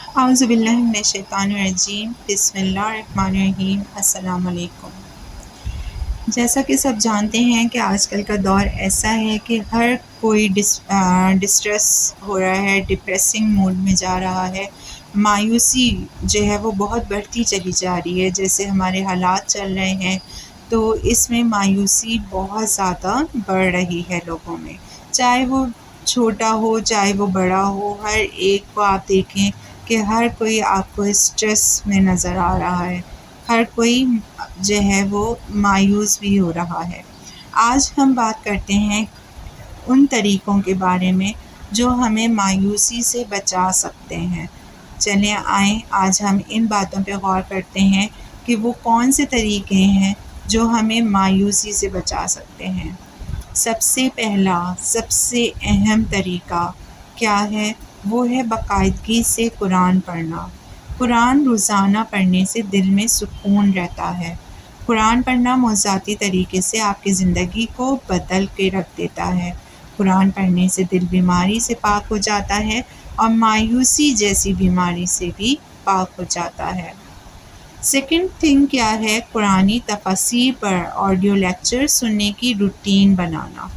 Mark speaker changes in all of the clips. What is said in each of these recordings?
Speaker 1: اعوذ باللہ من الشیطان الرجیم، بسم اللہ الرحمن الرحیم۔ السلام علیکم۔ جیسا کہ سب جانتے ہیں کہ آج کل کا دور ایسا ہے کہ ہر کوئی ڈسٹریس ہو رہا ہے، ڈپریسنگ موڈ میں جا رہا ہے۔ مایوسی جو ہے وہ بہت بڑھتی چلی جا رہی ہے، جیسے ہمارے حالات چل رہے ہیں تو اس میں مایوسی بہت زیادہ بڑھ رہی ہے لوگوں میں، چاہے وہ چھوٹا ہو چاہے وہ بڑا ہو، ہر ایک کو آپ دیکھیں کہ ہر کوئی آپ کو اسٹریس میں نظر آ رہا ہے، ہر کوئی جو ہے وہ مایوس بھی ہو رہا ہے۔ آج ہم بات کرتے ہیں ان طریقوں کے بارے میں جو ہمیں مایوسی سے بچا سکتے ہیں۔ چلیں آئیں آج ہم ان باتوں پہ غور کرتے ہیں کہ وہ کون سے طریقے ہیں جو ہمیں مایوسی سے بچا سکتے ہیں۔ سب سے پہلا، سب سے اہم طریقہ کیا ہے؟ وہ ہے باقاعدگی سے قرآن پڑھنا۔ قرآن روزانہ پڑھنے سے دل میں سکون رہتا ہے۔ قرآن پڑھنا موضوعاتی طریقے سے آپ کی زندگی کو بدل کے رکھ دیتا ہے۔ قرآن پڑھنے سے دل بیماری سے پاک ہو جاتا ہے اور مایوسی جیسی بیماری سے بھی پاک ہو جاتا ہے۔ سیکنڈ تھنگ کیا ہے؟ قرآنی تفاسیر پر آڈیو لیکچر سننے کی روٹین بنانا۔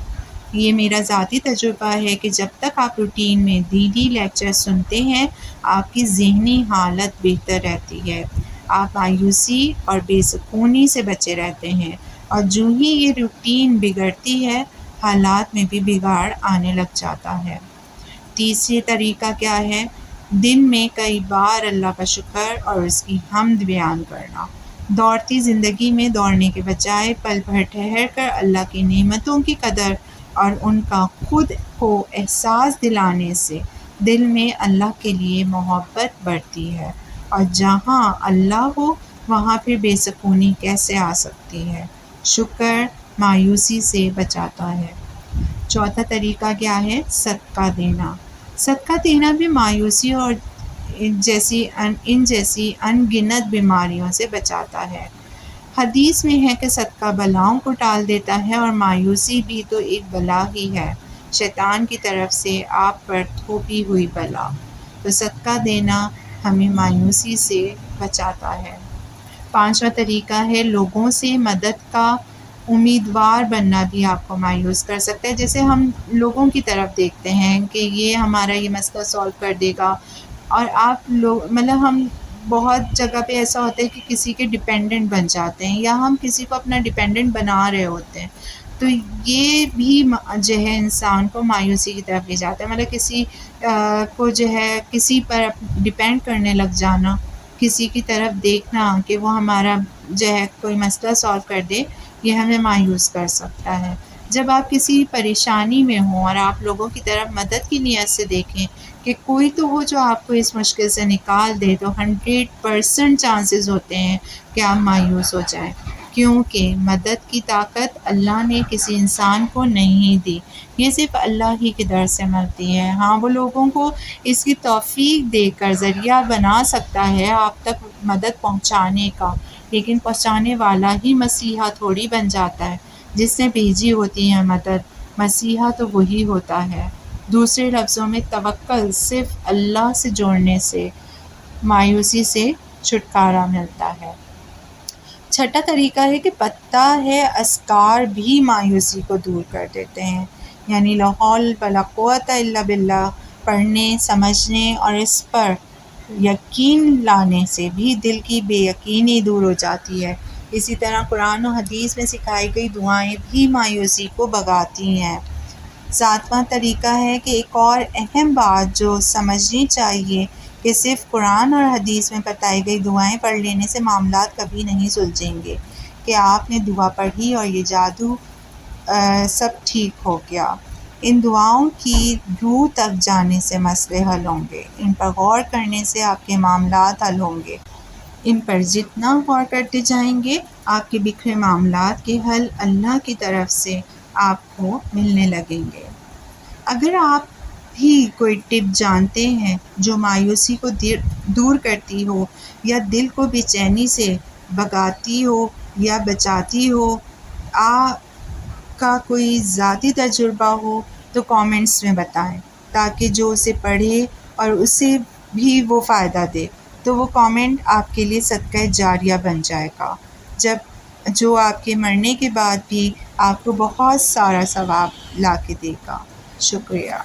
Speaker 1: یہ میرا ذاتی تجربہ ہے کہ جب تک آپ روٹین میں دینی لیکچر سنتے ہیں آپ کی ذہنی حالت بہتر رہتی ہے، آپ مایوسی اور بے سکونی سے بچے رہتے ہیں، اور جو ہی یہ روٹین بگڑتی ہے حالات میں بھی بگاڑ آنے لگ جاتا ہے۔ تیسری طریقہ کیا ہے؟ دن میں کئی بار اللہ کا شکر اور اس کی حمد بیان کرنا۔ دوڑتی زندگی میں دوڑنے کے بجائے پل بھر ٹھہر کر اللہ کی نعمتوں کی قدر اور ان کا خود کو احساس دلانے سے دل میں اللہ کے لیے محبت بڑھتی ہے، اور جہاں اللہ ہو وہاں پھر بے سکونی کیسے آ سکتی ہے؟ شکر مایوسی سے بچاتا ہے۔ چوتھا طریقہ کیا ہے؟ صدقہ دینا۔ صدقہ دینا بھی مایوسی اور ان جیسی ان گنت بیماریوں سے بچاتا ہے۔ حدیث میں ہے کہ صدقہ بلاؤں کو ٹال دیتا ہے، اور مایوسی بھی تو ایک بلا ہی ہے، شیطان کی طرف سے آپ پر تھوپی ہوئی بلا۔ تو صدقہ دینا ہمیں مایوسی سے بچاتا ہے۔ پانچواں طریقہ ہے لوگوں سے مدد کا امیدوار بننا بھی آپ کو مایوس کر سکتا ہے۔ جیسے ہم لوگوں کی طرف دیکھتے ہیں کہ یہ ہمارا یہ مسئلہ سولو کر دے گا، اور آپ لوگ ہم بہت جگہ پہ ایسا ہوتا ہے کہ کسی کے ڈپینڈنٹ بن جاتے ہیں، یا ہم کسی کو اپنا ڈپینڈنٹ بنا رہے ہوتے ہیں، تو یہ بھی جو ہے انسان کو مایوسی کی طرف لے جاتا ہے۔ کسی کو جو ہے کسی پر ڈپینڈ کرنے لگ جانا، کسی کی طرف دیکھنا کہ وہ ہمارا جو ہے کوئی مسئلہ سولو کر دے، یہ ہمیں مایوس کر سکتا ہے۔ جب آپ کسی پریشانی میں ہوں اور آپ لوگوں کی طرف مدد کی نیت سے دیکھیں کہ کوئی تو ہو جو آپ کو اس مشکل سے نکال دے، تو 100% چانسز ہوتے ہیں کہ آپ مایوس ہو جائیں، کیونکہ مدد کی طاقت اللہ نے کسی انسان کو نہیں دی، یہ صرف اللہ ہی کی در سے ملتی ہے۔ ہاں، وہ لوگوں کو اس کی توفیق دے کر ذریعہ بنا سکتا ہے آپ تک مدد پہنچانے کا، لیکن پہنچانے والا ہی مسیحا تھوڑی بن جاتا ہے۔ جس نے بھیجی ہوتی ہے مدد، مسیحا تو وہی ہوتا ہے۔ دوسرے لفظوں میں توکل صرف اللہ سے جوڑنے سے مایوسی سے چھٹکارا ملتا ہے۔ چھٹا طریقہ ہے کہ پتہ ہے اذکار بھی مایوسی کو دور کر دیتے ہیں، یعنی لا حول ولا قوت الا باللہ پڑھنے، سمجھنے اور اس پر یقین لانے سے بھی دل کی بے یقینی دور ہو جاتی ہے۔ اسی طرح قرآن و حدیث میں سکھائی گئی دعائیں بھی مایوسی کو بھگاتی ہیں۔ ساتواں طریقہ ہے کہ ایک اور اہم بات جو سمجھنی چاہیے کہ صرف قرآن اور حدیث میں بتائی گئی دعائیں پڑھ لینے سے معاملات کبھی نہیں سلجھیں گے، کہ آپ نے دعا پڑھی اور یہ جادو سب ٹھیک ہو گیا۔ ان دعاؤں کی روح تک جانے سے مسئلے حل ہوں گے، ان پر غور کرنے سے آپ کے معاملات حل ہوں گے۔ ان پر جتنا غور کرتے جائیں گے آپ کے بکھرے معاملات کے حل اللہ کی طرف سے آپ کو ملنے لگیں گے۔ اگر آپ بھی کوئی ٹپ جانتے ہیں جو مایوسی کو دور کرتی ہو یا دل کو بے چینی سے بھگاتی ہو یا بچاتی ہو، کا کوئی ذاتی تجربہ ہو تو کامنٹس میں بتائیں، تاکہ جو اسے پڑھے اور اسے بھی وہ فائدہ دے تو وہ کامنٹ آپ کے لیے صدقہ جاریہ بن جائے گا، جو آپ کے مرنے کے بعد بھی آپ کو بہت سارا ثواب لا کے دے گا۔ شکریہ۔